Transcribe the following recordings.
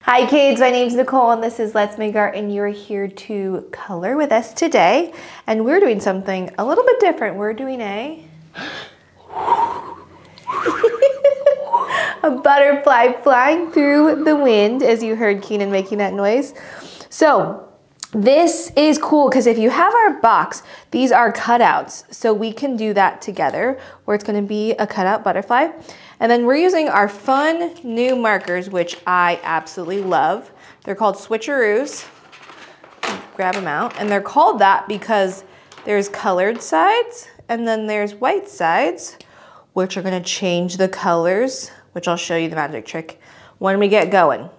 Hi kids, my name's Nicole and this is Let's Make Art and you're here to color with us today. And we're doing something a little bit different. We're doing a butterfly flying through the wind, as you heard Keenan making that noise. So this is cool because if you have our box, these are cutouts. So we can do that together where it's going to be a cutout butterfly. And then we're using our fun new markers, which I absolutely love. They're called Switch-eroos. Grab them out. And they're called that because there's colored sides and then there's white sides, which are going to change the colors, which I'll show you the magic trick when we get going.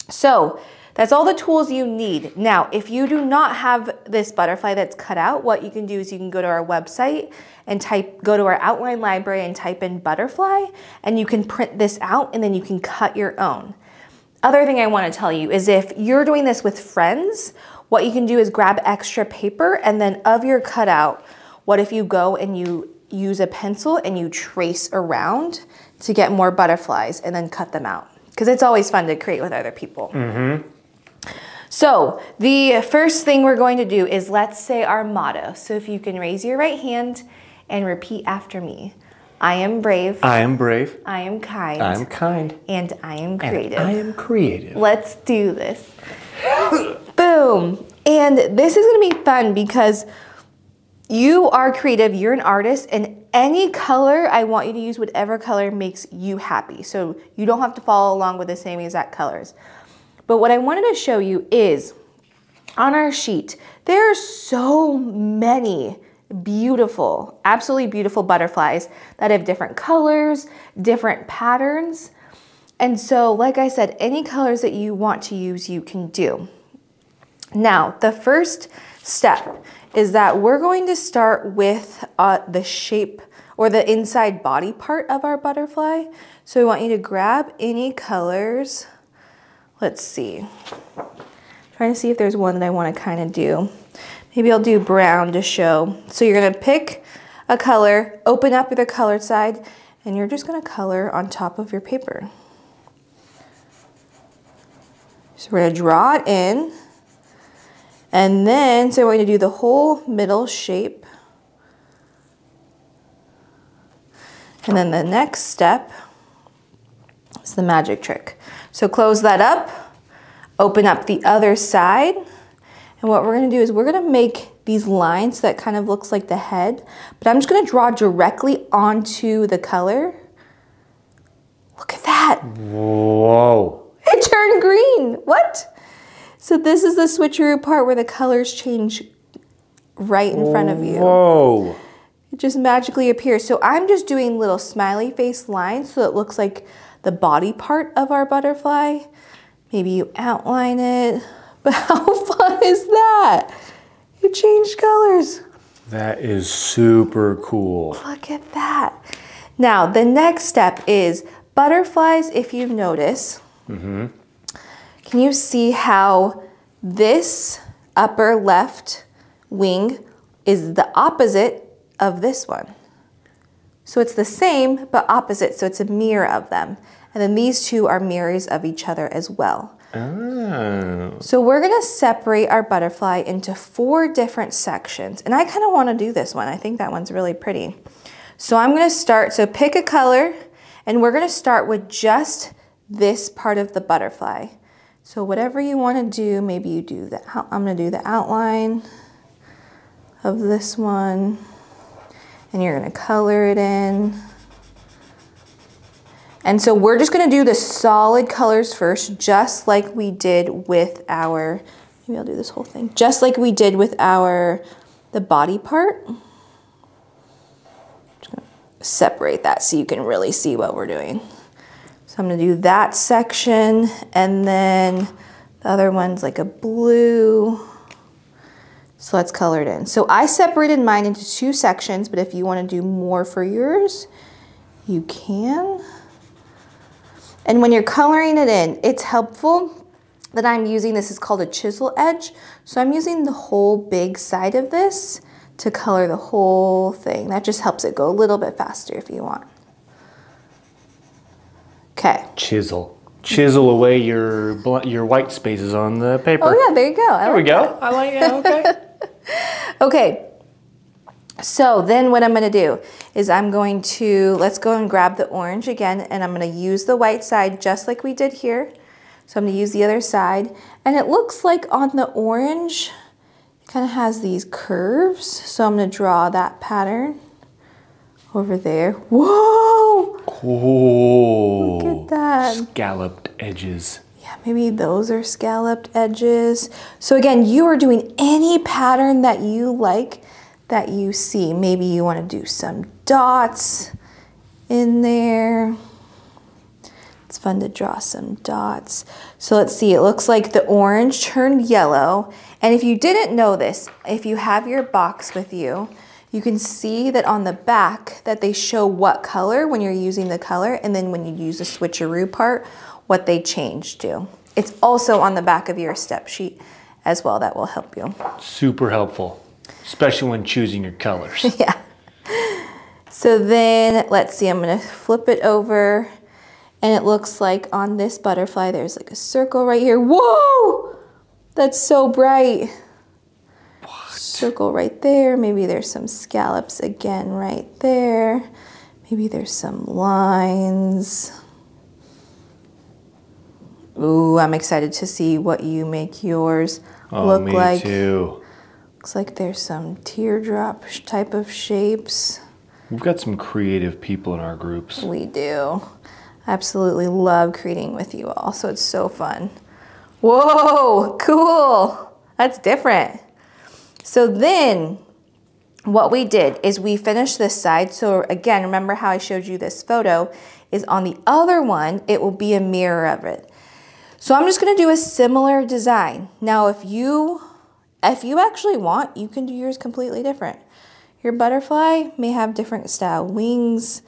So that's all the tools you need. Now, if you do not have this butterfly that's cut out, what you can do is you can go to our website and go to our outline library and type in butterfly, and you can print this out and then you can cut your own. Other thing I want to tell you is if you're doing this with friends, what you can do is grab extra paper and then of your cutout, what if you go and you use a pencil and you trace around to get more butterflies and then cut them out? Because it's always fun to create with other people. So the first thing we're going to do is let's say our motto. So if you can raise your right hand and repeat after me. I am brave. I am brave. I am kind. I am kind. And I am creative. And I am creative. Let's do this. Boom. And this is going to be fun because you are creative, you're an artist, and any color, I want you to use whatever color makes you happy. So you don't have to follow along with the same exact colors. But what I wanted to show you is on our sheet, there are so many beautiful, absolutely beautiful butterflies that have different colors, different patterns. And so, like I said, any colors that you want to use, you can do. Now, the first step is that we're going to start with the shape or the inside body part of our butterfly. So we want you to grab any colors. Let's see. Trying to see if there's one that I want to kind of do. Maybe I'll do brown to show. So you're going to pick a color, open up the colored side, and you're just going to color on top of your paper. So we're going to draw it in. And then, so we're going to do the whole middle shape. And then the next step is the magic trick. So close that up, open up the other side. And what we're going to do is we're going to make these lines that kind of looks like the head, but I'm just going to draw directly onto the color. Look at that. Whoa. It turned green. What? So this is the switcheroo part where the colors change right in front of you. Whoa. It just magically appears. So I'm just doing little smiley face lines so it looks like the body part of our butterfly. Maybe you outline it. But how fun is that? It changed colors. That is super cool. Look at that. Now, the next step is butterflies, if you notice. Can you see how this upper left wing is the opposite of this one? So it's the same, but opposite, so it's a mirror of them. And then these two are mirrors of each other as well. Oh. So we're going to separate our butterfly into 4 different sections. And I kind of want to do this one. I think that one's really pretty. So I'm going to start, so pick a color, and we're going to start with just this part of the butterfly. So whatever you want to do, maybe you do that. I'm going to do the outline of this one, and you're going to color it in. And so we're just going to do the solid colors first, just like we did with our, maybe I'll do this whole thing, just like we did with the body part. Just going to separate that so you can really see what we're doing. So I'm going to do that section, and then the other one's like a blue. So let's color it in. So I separated mine into 2 sections, but if you want to do more for yours, you can. And when you're coloring it in, it's helpful that I'm using, this is called a chisel edge. So I'm using the whole big side of this to color the whole thing. That just helps it go a little bit faster if you want. Okay. Chisel. chisel away your white spaces on the paper. Oh yeah, there you go. There we go. I like it. Okay. Okay. So then what I'm going to do is let's go and grab the orange again, and I'm going to use the white side just like we did here. So I'm going to use the other side, and it looks like on the orange, it kind of has these curves. So I'm going to draw that pattern over there. Whoa! Cool. Look at that. Scalloped edges. Yeah, maybe those are scalloped edges. So again, you are doing any pattern that you like, that you see. Maybe you want to do some dots in there. It's fun to draw some dots. So let's see, it looks like the orange turned yellow. And if you didn't know this, if you have your box with you, you can see that on the back that they show what color when you're using the color, and then when you use the switcheroo part, what they change to. It's also on the back of your step sheet as well. That will help you. Super helpful, especially when choosing your colors. Yeah. So then let's see, I'm going to flip it over, and it looks like on this butterfly there's like a circle right here. Whoa! That's so bright. What? Circle right there. Maybe there's some scallops again right there. Maybe there's some lines. Ooh, I'm excited to see what you make yours look like. Me too. Looks like there's some teardrop type of shapes. We've got some creative people in our groups. We do. I absolutely love creating with you all, so it's so fun. Whoa, cool. That's different. So then what we did is we finished this side. So again, remember how I showed you this photo is on the other one, it will be a mirror of it. So I'm just gonna do a similar design. Now, if you actually want, you can do yours completely different. Your butterfly may have different style wings.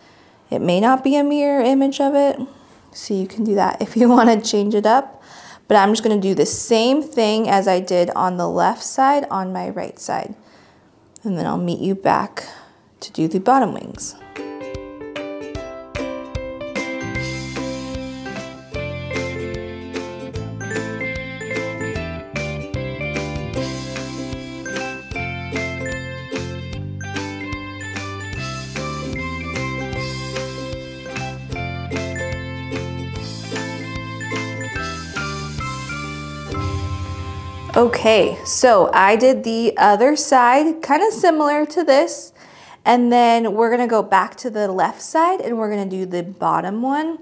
It may not be a mirror image of it. So you can do that if you wanna change it up. But I'm just gonna do the same thing as I did on the left side on my right side. And then I'll meet you back to do the bottom wings. Okay, so I did the other side, kind of similar to this, and then we're gonna go back to the left side and we're gonna do the bottom one.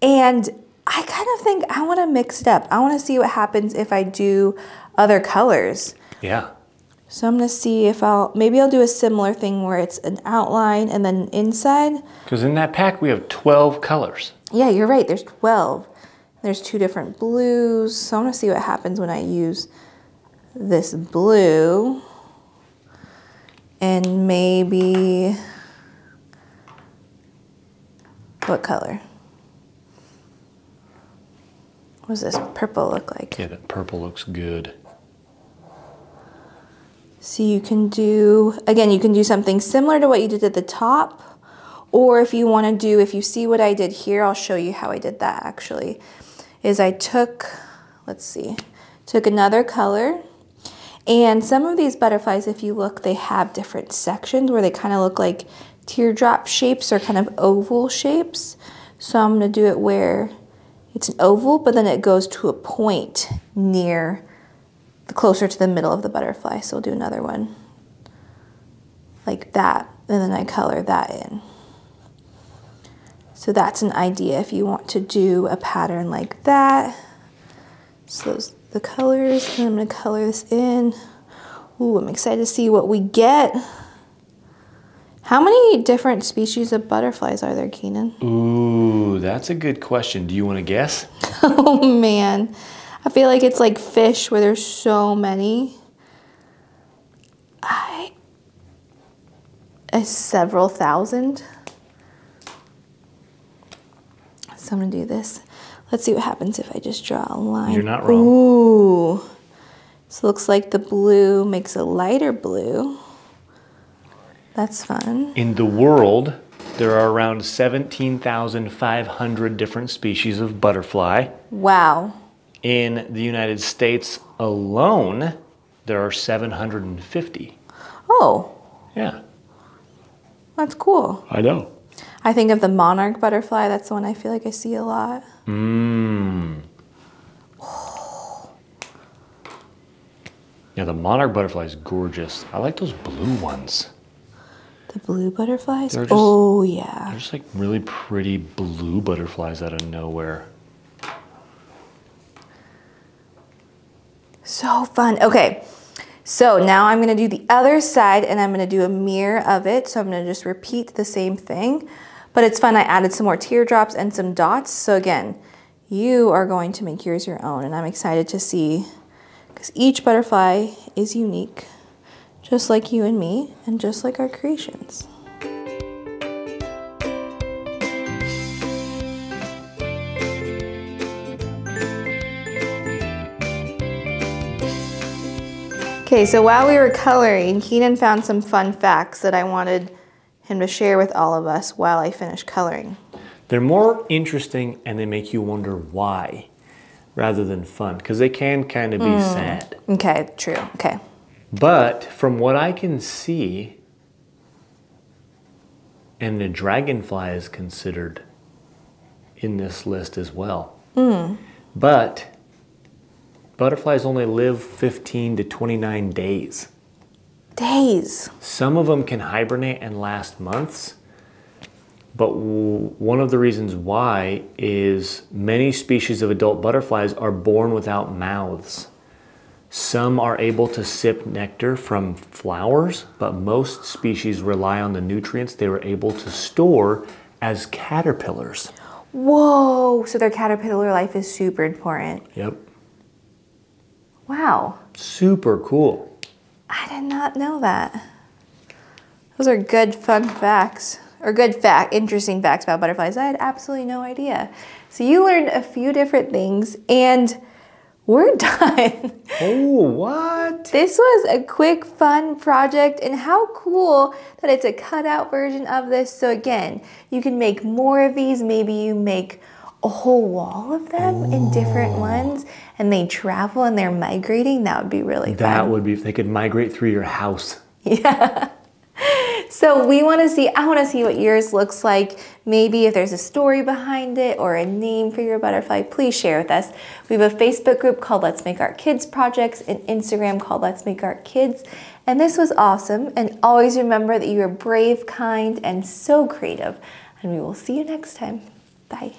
And I kind of think I wanna mix it up. I wanna see what happens if I do other colors. Yeah. So I'm gonna see if maybe I'll do a similar thing where it's an outline and then an inside. Because in that pack we have 12 colors. Yeah, you're right, there's 12. There's 2 different blues. So I'm gonna see what happens when I use this blue and maybe, what color? What does this purple look like? Yeah, that purple looks good. So you can do, again, you can do something similar to what you did at the top, or if you wanna do, if you see what I did here, I'll show you how I did that actually. Is I took, let's see, took another color, and some of these butterflies, if you look, they have different sections where they kind of look like teardrop shapes or kind of oval shapes. So I'm gonna do it where it's an oval, but then it goes to a point near, closer to the middle of the butterfly. So we'll do another one like that, and then I color that in. So that's an idea if you want to do a pattern like that. So those the colors, and I'm gonna color this in. Ooh, I'm excited to see what we get. How many different species of butterflies are there, Keenan? Ooh, that's a good question. Do you want to guess? Oh man, I feel like it's like fish where there's so many. Several thousand. So I'm gonna do this. Let's see what happens if I just draw a line. You're not wrong. Ooh. So it looks like the blue makes a lighter blue. That's fun. In the world There are around 17,500 different species of butterfly. Wow. In the United States alone, there are 750. Oh. Yeah. That's cool. I know. I think of the monarch butterfly. That's the one I feel like I see a lot. Mmm. Yeah, the monarch butterfly is gorgeous. I like those blue ones. The blue butterflies? They're just, oh, yeah. They're just like really pretty blue butterflies out of nowhere. So fun. Okay, so now I'm gonna do the other side and I'm gonna do a mirror of it. So I'm gonna just repeat the same thing, but it's fun. I added some more teardrops and some dots. So again, you are going to make yours your own and I'm excited to see, because each butterfly is unique, just like you and me and just like our creations. Okay, so while we were coloring, Keenan found some fun facts that I wanted him to share with all of us while I finished coloring. They're more interesting and they make you wonder why rather than fun, because they can kind of be sad. Okay, true, okay. But from what I can see, and the dragonfly is considered in this list as well. But butterflies only live 15 to 29 days. Days. Some of them can hibernate and last months, but one of the reasons why is many species of adult butterflies are born without mouths. Some are able to sip nectar from flowers, but most species rely on the nutrients they were able to store as caterpillars. Whoa, so their caterpillar life is super important. Yep. Wow. Super cool. I did not know that. Those are good fun facts, or good interesting facts about butterflies. I had absolutely no idea. So you learned a few different things and we're done. Oh, what? This was a quick, fun project, and how cool that it's a cutout version of this. So again, you can make more of these. Maybe you make a whole wall of them in different ones, and they travel and they're migrating. That would be really fun. That would be if they could migrate through your house. Yeah. So I want to see what yours looks like. Maybe if there's a story behind it or a name for your butterfly, please share with us. We have a Facebook group called Let's Make Art Kids Projects, and Instagram called Let's Make Art Kids. And this was awesome. And always remember that you are brave, kind, and so creative. And we will see you next time. Bye.